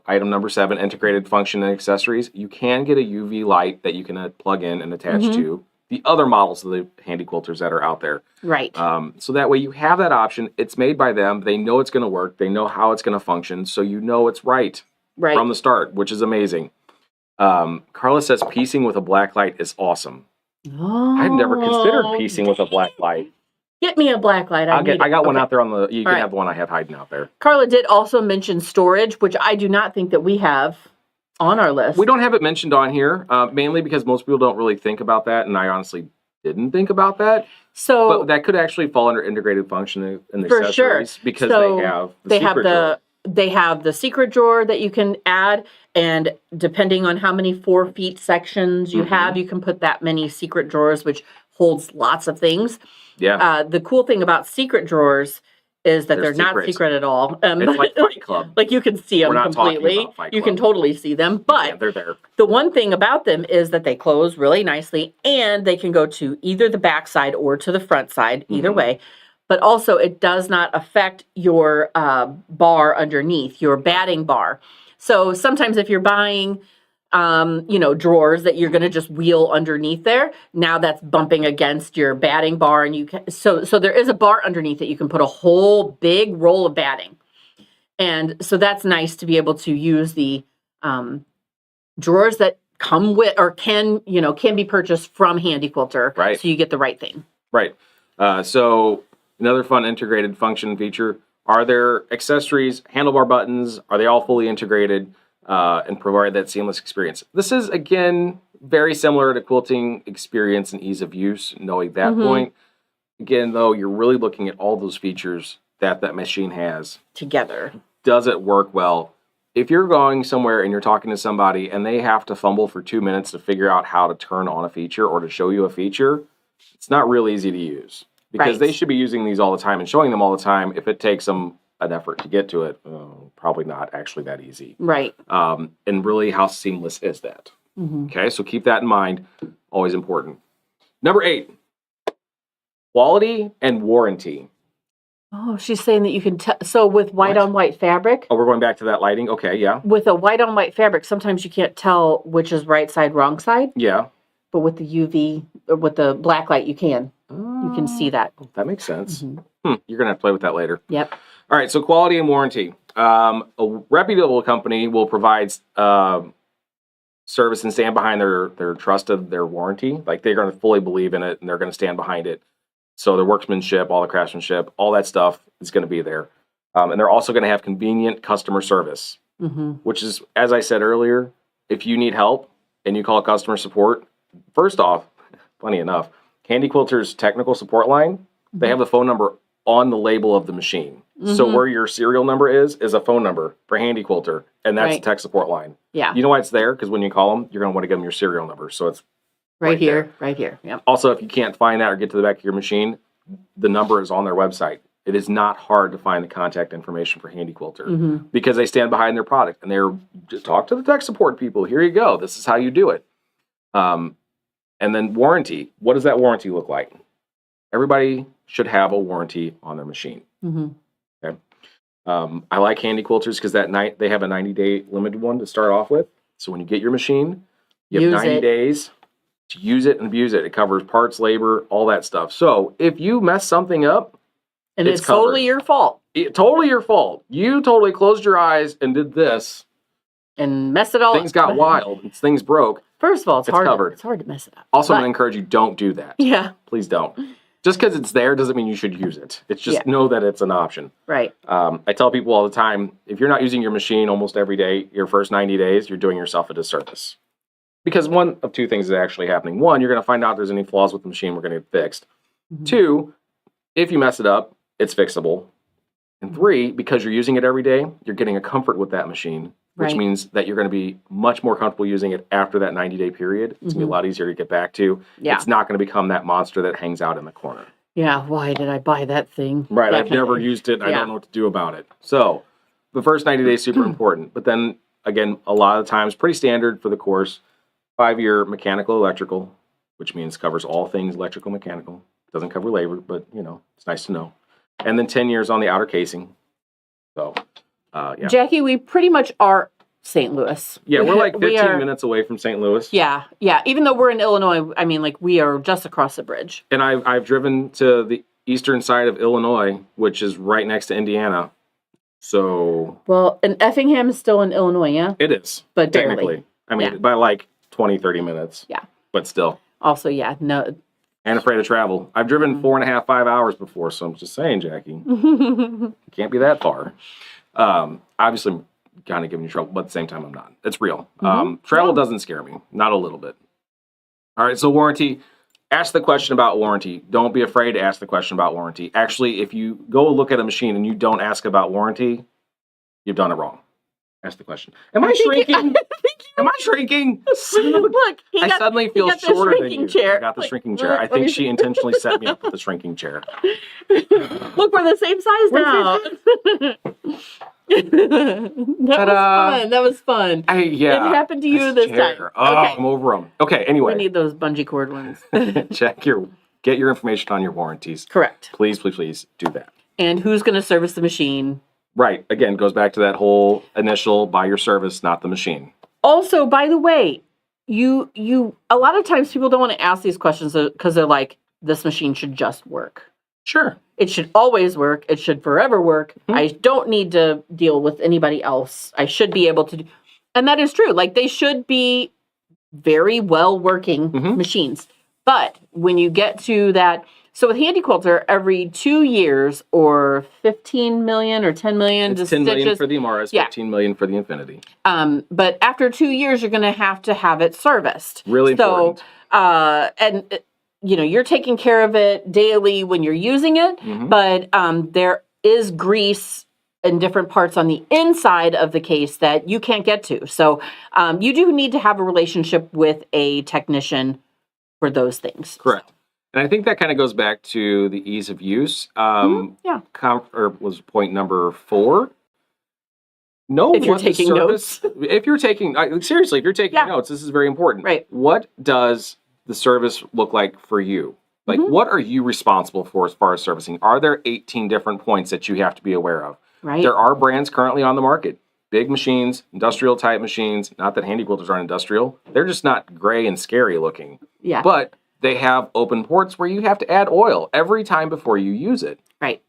item number 7, integrated function and accessories. You can get a UV light that you can plug in and attach to the other models of the handy quilters that are out there. Right. So that way you have that option. It's made by them. They know it's going to work. They know how it's going to function. So you know it's right from the start, which is amazing. Carla says piecing with a black light is awesome. Oh. I've never considered piecing with a black light. Get me a black light. I got one out there on the. You can have the one I have hiding out there. Carla did also mention storage, which I do not think that we have on our list. We don't have it mentioned on here, mainly because most people don't really think about that, and I honestly didn't think about that. So, but that could actually fall under integrated function and for accessories sure, because they have the secret drawer that you can add, and depending on how many 4 feet sections you have, you can put that many secret drawers, which holds lots of things. Yeah. The cool thing about secret drawers is that they're not secret at all. It's like Fight Club. Like you can see them completely. You can totally see them. But they're there. The one thing about them is that they close really nicely, and they can go to either the back side or to the front side, either way. But also, it does not affect your bar underneath, your batting bar. So sometimes if you're buying drawers that you're going to just wheel underneath there. Now that's bumping against your batting bar, and you can, so there is a bar underneath that you can put a whole big roll of batting, and so that's nice to be able to use the drawers that come with or can be purchased from Handy Quilter, right? So you get the right thing, right? So another fun integrated function feature: are there accessories, handlebar buttons? Are they all fully integrated? And provide that seamless experience. This is, again, very similar to quilting experience and ease of use, knowing that point. Again, though, you're really looking at all those features that machine has. Together. Does it work well? If you're going somewhere and you're talking to somebody and they have to fumble for 2 minutes to figure out how to turn on a feature or to show you a feature, it's not real easy to use. Because they should be using these all the time and showing them all the time. If it takes them an effort to get to it, probably not actually that easy. Right. And really, how seamless is that? Okay, so keep that in mind. Always important. Number 8, quality and warranty. Oh, she's saying that you can tell. So with white on white fabric. Oh, we're going back to that lighting. Okay, yeah. With a white on white fabric, sometimes you can't tell which is right side, wrong side. Yeah. But with the UV or with the black light, you can. You can see that. That makes sense. You're gonna have to play with that later. Yep. All right, so quality and warranty. A reputable company will provide service and stand behind their trust of their warranty. Like they're going to fully believe in it and they're going to stand behind it. So the workmanship, all the craftsmanship, all that stuff is going to be there. And they're also going to have convenient customer service, which is, as I said earlier, if you need help and you call customer support, first off, funny enough, Handy Quilter's technical support line, they have the phone number on the label of the machine. So where your serial number is a phone number for Handy Quilter, and that's the tech support line. Yeah. You know why it's there? Because when you call them, you're going to want to give them your serial number. So it's right here. Right here. Yep. Also, if you can't find that or get to the back of your machine, the number is on their website. It is not hard to find the contact information for Handy Quilter because they stand behind their product and they're just talk to the tech support people. Here you go. This is how you do it. And then warranty. What does that warranty look like? Everybody should have a warranty on their machine. Okay. I like Handy Quilters because they have a 90-day limited one to start off with. So when you get your machine, you have 90 days to use it and abuse it. It covers parts, labor, all that stuff. So if you mess something up, and it's totally your fault. Totally your fault. You totally closed your eyes and did this. And messed it all up. Things got wild. And things broke. First of all, it's hard covered. It's hard to mess it up. Also, I'm going to encourage you, don't do that. Yeah. Please don't. Just because it's there doesn't mean you should use it. It's just know that it's an option. Right. I tell people all the time, if you're not using your machine almost every day, your first 90 days, you're doing yourself a disservice. Because one of two things is actually happening. One, you're going to find out there's any flaws with the machine we're going to get fixed. 2, if you mess it up, it's fixable. And 3, because you're using it every day, you're getting a comfort with that machine, which means that you're going to be much more comfortable using it after that 90-day period. It's going to be a lot easier to get back to. Yeah. It's not going to become that monster that hangs out in the corner. Yeah, why did I buy that thing? Right, I've never used it. I don't know what to do about it. So the first 90 days is super important. But then, again, a lot of times, pretty standard for the course, 5-year mechanical electrical, which means covers all things electrical mechanical. Doesn't cover labor, but, it's nice to know. And then 10 years on the outer casing. So, Jackie, we pretty much are St. Louis. Yeah, we're like 15 are- minutes away from St. Louis. Yeah, yeah. Even though we're in Illinois, I mean, like we are just across the bridge. And I've driven to the eastern side of Illinois, which is right next to Indiana. So Well, and Effingham is still in Illinois, yeah? it is. But barely. Technically. I mean, Yeah. by like 20, 30 minutes. Yeah. But still. Also, yeah, no. And afraid to travel. I've driven 4.5, 5 hours before, so I'm just saying, Jackie. Can't be that far. Obviously, I'm kind of giving you trouble, but at the same time, I'm not. It's real. Travel doesn't scare me. Not a little bit. All right, so warranty. Ask the question about warranty. Don't be afraid to ask the question about warranty. Actually, if you go look at a machine and you don't ask about warranty, you've done it wrong. Ask the question. Am I shrinking? Am I shrinking? Look, I suddenly feel got the shorter than shrinking you. chair. I got the Look, shrinking chair. I let think me she intentionally set me up with the shrinking chair. Look, we're the same size now. That was fun. Yeah. It happened to you this time. Oh, Okay. I'm over them. Okay, anyway. We need those bungee cord ones. Get your information on your warranties. Correct. Please, please, please do that. And who's going to service the machine? Right. Again, goes back to that whole initial buy your service, not the machine. Also, by the way, you a lot of times people don't want to ask these questions because they're like, this machine should just work. Sure. It should always work. It should forever work. I don't need to deal with anybody else. I should be able to do. And that is true. Like, they should be very well working machines. But when you get to that, so with Handy Quilter, every 2 years or 15 million or 10 million, It's 10 million for the Amaras, Yeah. 15 million for the Infinity. but after 2 years, you're going to have it serviced. Really important. And you know, you're taking care of it daily when you're using it, but there is grease in different parts on the inside of the case that you can't get to. So you do need to have a relationship with a technician for those things. Correct. And I think that kind of goes back to the ease of use. Yeah. Or was point number 4. Know If you're what the taking service- If you're taking, seriously, if you're taking Yeah. notes, this is very important. Right. What does the service look like for you? Like, what are you responsible for as far as servicing? Are there 18 different points that you have to be aware of? Right. There are brands currently on the market. Big machines, industrial type machines. Not that Handy Quilters aren't industrial. They're just not gray and scary looking. Yeah. But they have open ports where you have to add oil every time before you use it. Right.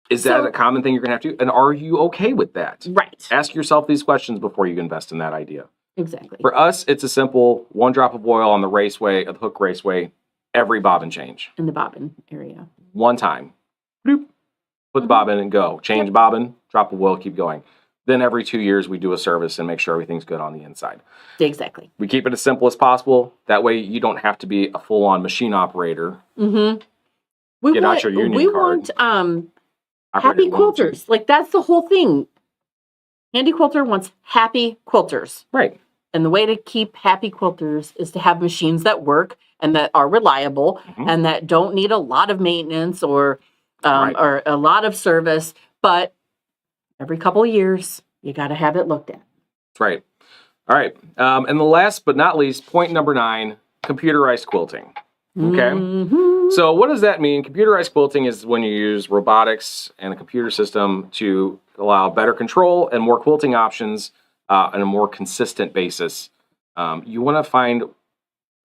Is that a common thing you're going to have to do? And are you okay with that? Right. Ask yourself these questions before you invest in that idea. Exactly. For us, it's a simple 1 drop of oil on the raceway, the hook raceway, every bobbin change. In the bobbin area. 1 time. Bloop. Put the bobbin and go. Change bobbin, drop of oil, keep going. Then every 2 years, we do a service and make sure everything's good on the inside. Exactly. We keep it as simple as possible. That way, you don't have to be a full-on machine operator. We Get out your union we card. want Operator happy one, two. quilters. Like, that's the whole thing. Handy Quilter wants happy quilters. Right. And the way to keep happy quilters is to have machines that work and that are reliable and that don't need a lot of maintenance or a lot of service. But every couple of years, you got to have it looked at. That's right. All right. And the last but not least, point number 9, computerized quilting. Okay. So what does that mean? Computerized quilting is when you use robotics and a computer system to allow better control and more quilting options on a more consistent basis. You want to find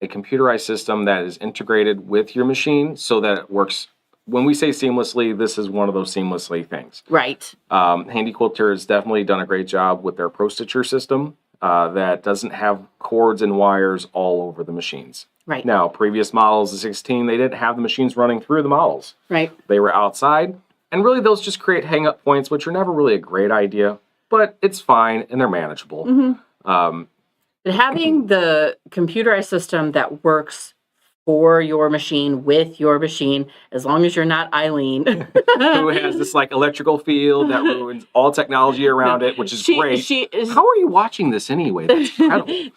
a computerized system that is integrated with your machine so that it works. When we say seamlessly, this is one of those seamlessly things. Right. Handy Quilter has definitely done a great job with their Pro Stitcher system that doesn't have cords and wires all over the machines. Right. Now, previous models, the 16, they didn't have the machines running through the models. Right. They were outside, and really those just create hang-up points, which are never really a great idea, but it's fine, and they're manageable. But having the computerized system that works for your machine, with your machine, as long as you're not Eileen. Who has this like electrical field that ruins all technology around it, which is great. How are you watching this anyway? That's incredible.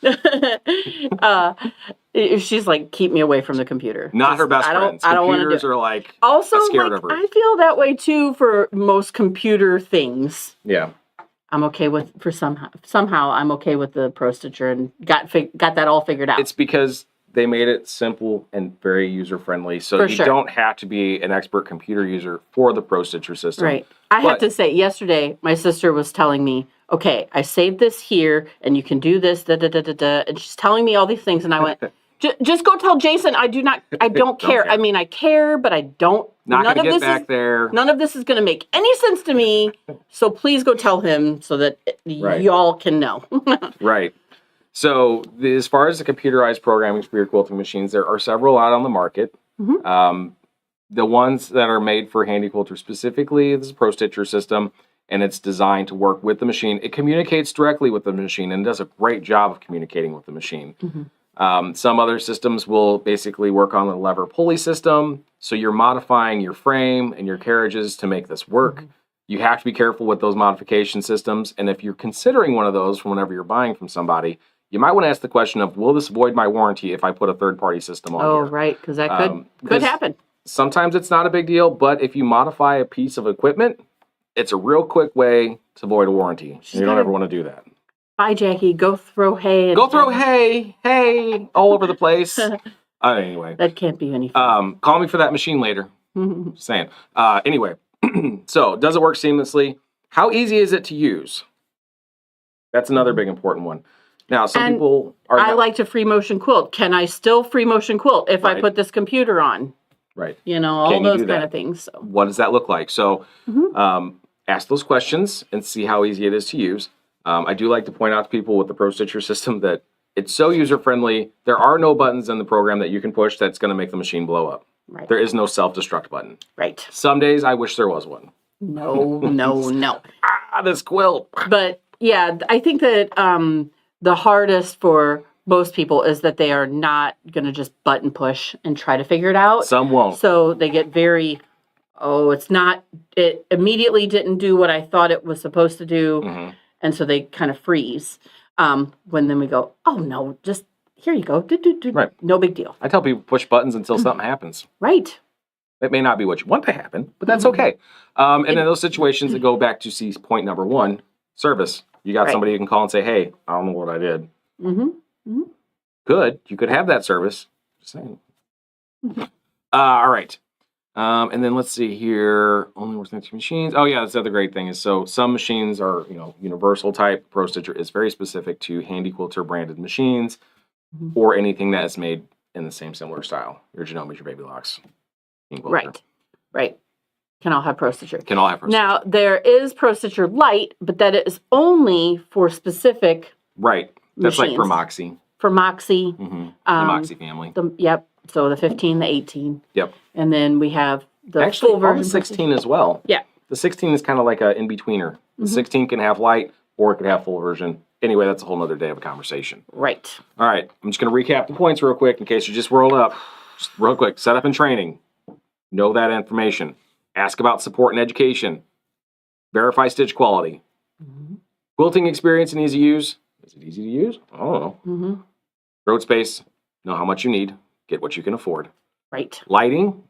She's like, keep me away from the computer. Not her best friends. I don't want to Computers are like also scared like, of her. I feel that way too for most computer things. Yeah. I'm okay with somehow I'm okay with the Pro Stitcher and got that all figured out. It's because they made it simple and very user friendly. So For you sure. don't have to be an expert computer user for the Pro Stitcher system. Right. I have But- to say, yesterday, my sister was telling me, okay, I saved this here, and you can do this, da da da da da. And she's telling me all these things, and I went, just go tell Jason. I don't care. care. I mean, I care, but I don't. Not none going to of get this back is, there. None of this is going to make any sense to me. So please go tell him so that Right. y'all can know. Right. So as far as the computerized programming for your quilting machines, there are several out on the market. Mhm. The ones that are made for handy quilters specifically, this is a Pro Stitcher system, and it's designed to work with the machine. It communicates directly with the machine and does a great job of communicating with the machine. Some other systems will basically work on a lever pulley system. So you're modifying your frame and your carriages to make this work. You have to be careful with those modification systems. And if you're considering one of those from whenever you're buying from somebody, you might want to ask the question of, will this void my warranty if I put a third-party system on Oh, here? right, because that could because happen. Sometimes it's not a big deal, but if you modify a piece of equipment, it's a real quick way to void a warranty. And you don't gotta- ever want to do that. Bye, Jackie. Go throw hay. And Go throw hay all over the place. Anyway, That can't be any fun. call me for that machine later. Just saying. Anyway, so does it work seamlessly? How easy is it to use? That's another big important one. Now, some And people are I like to free motion quilt. Can I still free motion quilt if I Right. put this computer on? right. You know, all Can you those do kind that? of things. So. What does that look like? So Mhm. ask those questions and see how easy it is to use. I do like to point out to people with the Pro Stitcher system that it's so user-friendly. There are no buttons in the program that you can push that's going to make the machine blow up. Right. There is no self-destruct button. Right. Some days I wish there was one. No, no, no. This quilt. But yeah, I think that the hardest for most people is that they are not going to just button push and try to figure it out. Some won't. So they get very, it immediately didn't do what I thought it was supposed to do. Mhm. And so they kind of freeze. When then we go, oh no, just here you go. Do. Right. No big deal. I tell people push buttons until something happens. Right. It may not be what you want to happen, but that's okay. And in those situations that go back to see point number one, service. You got Right. somebody you can call and say, hey, I don't know what I did. Mm-hmm. Good. You could have that service. Just saying. All right. And then let's see here. Only works next to machines. Oh yeah, that's the other great thing is so some machines are universal type. Pro Stitcher is very specific to Handy Quilter branded machines or anything that is made in the same similar style. Your Genomes, your Baby Locks. Right. Can all have Pro Stitcher. Can all have Pro Stitcher. Now, there is Pro Stitcher Lite, but that is only for specific Right. That's like for machines. Moxie. For Moxie. The Um, Moxie family. Yep. So the 15, the 18. Yep. And then we have the Actually, full on version. the 16 as well. Yeah. The 16 is kind of like an in-betweener. The 16 can have light or it could have full version. Anyway, that's a whole nother day of a conversation. Right. All right. I'm just going to recap the points real quick in case you just rolled up. Just real quick. Setup and training. Know that information. Ask about support and education. Verify stitch quality. Quilting experience and easy use. Is it easy to use? I don't know. Mm-hmm. Road space. Know how much you need. Get what you can afford. Right. Lighting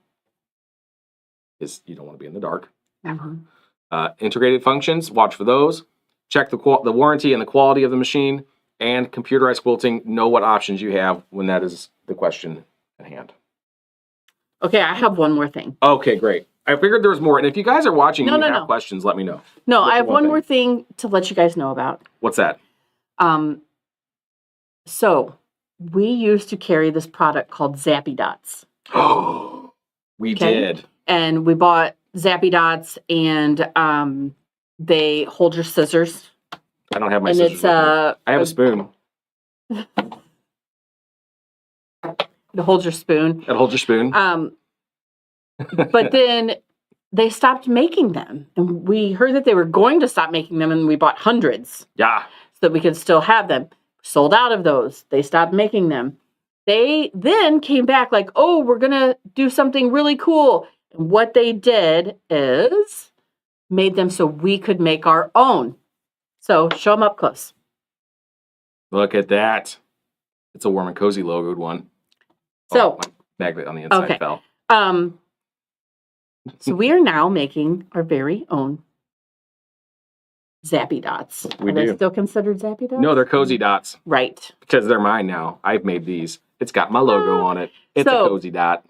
is you don't want to be in the dark. Mm-hmm. Integrated functions. Watch for those. Check the warranty and the quality of the machine. And computerized quilting. Know what options you have when that is the question at hand. Okay, I have one more thing. Okay, great. I figured there was more. And if you guys are watching and you have No. questions, let me know. No, What's I the have one one thing? more thing to let you guys know about. What's that? So we used to carry this product called Zappy Dots. We Okay. did. And we bought Zappy Dots, and they hold your scissors. I don't have my And scissors it's with me. I have a spoon. it holds your spoon. That holds your spoon. But then they stopped making them, and we heard that they were going to stop making them, and we bought hundreds Yeah. so that we could still have them. Sold out of those. They stopped making them. They then came back like, oh, we're gonna do something really cool. And what they did is made them so we could make our own. So show them up close. Look at that. It's a warm and cozy logoed one. So, my magnet on the inside okay. fell. So we are now making our very own Zappy Dots. We Are they do. still considered Zappy Dots? No, they're cozy dots Right. because they're mine now. I've made these. It's got my logo on it. It's So, a cozy dot.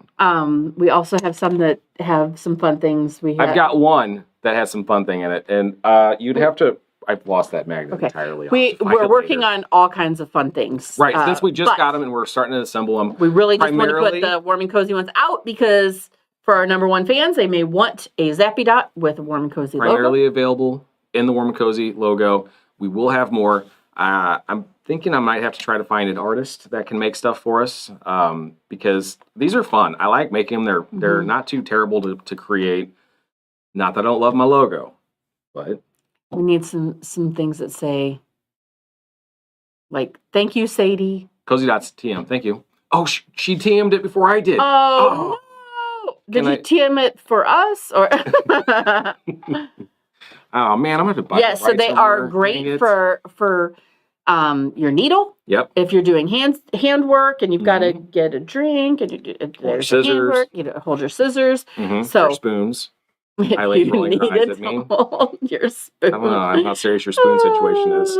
We also have some that have some fun things. I've got one that has some fun thing in it, and you'd have to. I've lost that magnet Okay. entirely. I'll have to find We're it working later. on all kinds of fun things. Right, since we just but got them and we're starting to assemble them. we really just want to primarily- put the warm and cozy ones out because for our number one fans, they may want a Zappy Dot with a warm and cozy logo. Primarily available in the Warm and Cozy logo. We will have more. I'm thinking I might have to try to find an artist that can make stuff for us because these are fun. I like making them. They're not too terrible to create. Not that I don't love my logo, but We need some things that say, like, thank you, Sadie. Cozy Dots TM. Thank you. Oh, she TM'd it before I did. Oh, no. Did Can you TM it for us? Or Oh man, I'm gonna have to buy. yes, so they are great for your needle. Yep. If you're doing handwork and you've got to get a drink and you do there's scissors. handwork, you know, hold your scissors. Mm-hmm. So or spoons. if I like you rolling your need eyes it at me. to hold your spoon. I don't know how serious your spoon situation is.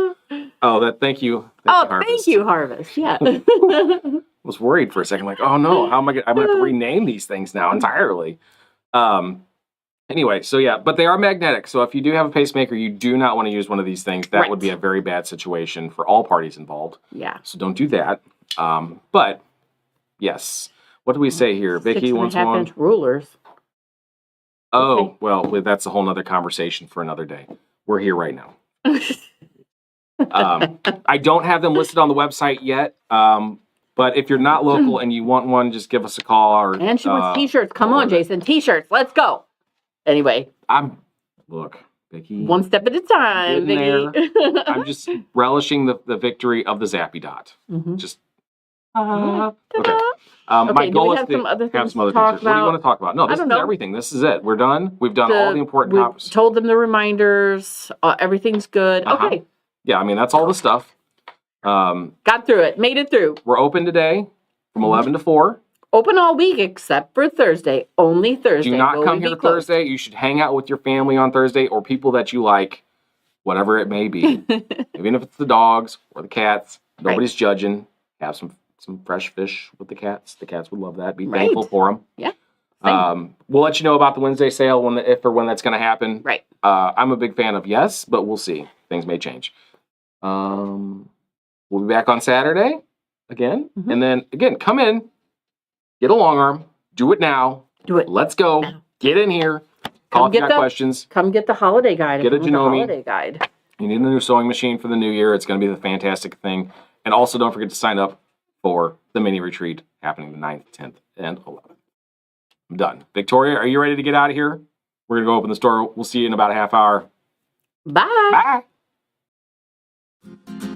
Oh, thank you. Thank you, Harvest. Yeah. I was worried for a second, like, oh no, how am I gonna? I'm gonna have to rename these things now entirely. Anyway, so yeah, but they are magnetic. So if you do have a pacemaker, you do not want to use one of these things. That would be a very bad situation for all parties involved. Yeah. So don't do that. But yes, what do we say here? Vicky wants 6.5 one. inch rulers. Oh, Okay. well, that's a whole nother conversation for another day. We're here right now. I don't have them listed on the website yet. But if you're not local and you want one, just give us a call. Or And she wants t-shirts. Come on, Jason. T-shirts. Let's go. Anyway, look, Vicky. one step at a time, Getting Vicky. I'm just relishing the victory of the Zappy Dot. Mhm. Just Ta-da. okay. Okay, My do goal we is have to some other have things some other to talk things. What do you about? want to talk about? No, I this don't is know. everything. This is it. We're done. We've done all the important we topics. told them the reminders. Everything's good. Uh-huh. Okay, Yeah, I mean that's all the stuff. got through it. Made it through. We're open today from 11 to 4. Open all week except for Thursday. Only Thursday. Do not will come we here be closed. Thursday. You should hang out with your family on Thursday or people that you like, whatever it may be. Even if it's the dogs or the cats, nobody's judging. Have some fresh fish with the cats. The cats would love that. Be thankful for them. Yeah. We'll let you know about the Wednesday sale when that's going to happen. Right. I'm a big fan of yes, but we'll see. Things may change. We'll be back on Saturday again, and then again come in, get a long arm, do it now. Do it. Let's go. Now. Get in here. Call if you got questions. Come get the holiday guide. Get a Come with the Janome. holiday guide. You need a new sewing machine for the new year. It's going to be the fantastic thing. And also don't forget to sign up for the mini retreat happening the 9th, 10th, and 11th. I'm done. Victoria, are you ready to get out of here? We're going to go open the store. We'll see you in about a half hour. Bye. Bye.